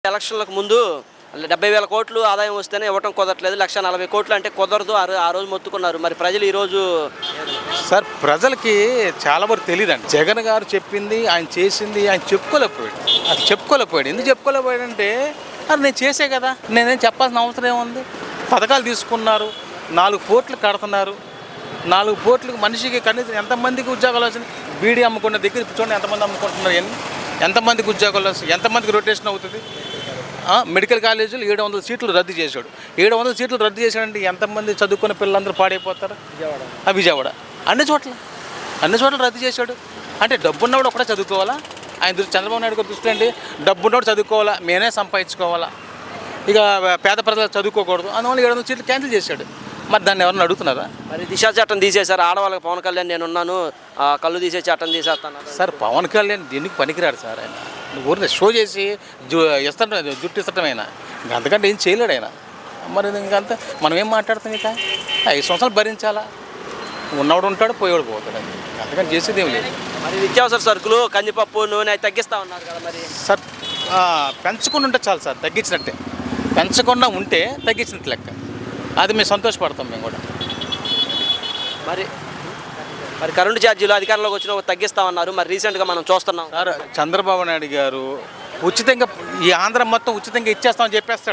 ఎలక్షన్లకు ముందు 70,000 కోట్లు ఆదాయం వస్తేనే ఇవ్వటం కుదరట్లేదు, 1,40,000 కోట్లు అంటే కుదరదు ఆ రోజు మొత్తుకున్నారు. మరి ప్రజలు ఈరోజు సార్ ప్రజలకి చాలా వరకు తెలియదండి. జగన్ గారు చెప్పింది ఆయన చేసింది ఆయన చెప్పుకోలేకపోయాడు. అది చెప్పుకోలేకపోయాడు. ఎందుకు చెప్పుకోలేకపోయాడంటే అది నేను చేసే కదా, నేనేం చెప్పాల్సిన అవసరం ఏముంది. పథకాలు తీసుకున్నారు, 4 పోర్ట్లు కడుతున్నారు. 4 పోర్ట్లకు మనిషికి కనీసం ఎంతమందికి ఉద్యోగాలు వచ్చినాయి? బీడీ అమ్ముకున్న దగ్గర చూడండి ఎంతమంది అమ్ముకుంటున్నారు. ఎంతమందికి ఉద్యోగాలు వస్తాయి, ఎంతమందికి రొటేషన్ అవుతుంది. మెడికల్ కాలేజీలు 700 సీట్లు రద్దు చేశాడు. 700 సీట్లు రద్దు చేశాడంటే ఎంతమంది చదువుకున్న పిల్లలందరూ పాడైపోతారు. విజయవాడ అన్ని చోట్ల రద్దు చేశాడు. అంటే డబ్బున్నవాడు ఒకటే చదువుకోవాలా? ఆయన దృష్టి, చంద్రబాబు నాయుడు గారి దృష్టి ఏంటి? డబ్బున్నవాడు చదువుకోవాలా, మేమే సంపాదించుకోవాలా, ఇక పేద ప్రజలు చదువుకోకూడదు. అందువల్ల 700 సీట్లు క్యాన్సిల్ చేశాడు. మరి దాన్ని ఎవరన్నా అడుగుతున్నారా? మరి దిశా చట్టం తీసేశారు. ఆడవాళ్ళకి పవన్ కళ్యాణ్ నేనున్నాను, కళ్ళు తీసే చట్టం తీసేస్తాను సార్. పవన్ కళ్యాణ్ దీనికి పనికిరాడు సార్. ఆయన ఊరిని షో చేసి జుట్టు ఇస్తటం ఆయన, ఇంకా అంతకంటే ఏం చేయలేడు ఆయన. మరి ఇంకంతా మనం ఏం మాట్లాడతాం? ఇక 5 సంవత్సరాలు భరించాలా? ఉన్నవాడు ఉంటాడు, పోయేవాడు పోతాడు. అంతకంటే చేసేది ఏం లేదు. మరి నిత్యావసర సరుకులు, కందిపప్పు, నూనె తగ్గిస్తా ఉన్నారు కదా. మరి సార్ పెంచకుండా ఉంటే చాలు సార్, తగ్గించినట్టే. పెంచకుండా ఉంటే తగ్గించినట్టు లెక్క. అది మేము సంతోషపడతాం మేము కూడా. మరి కరెంటు ఛార్జీలు అధికారంలోకి వచ్చిన తగ్గిస్తామన్నారు. మరి రీసెంట్గా మనం చూస్తున్నాం సార్, చంద్రబాబు నాయుడు గారు ఉచితంగా ఈ ఆంధ్ర మొత్తం ఉచితంగా ఇచ్చేస్తామని చెప్పేస్తాడు.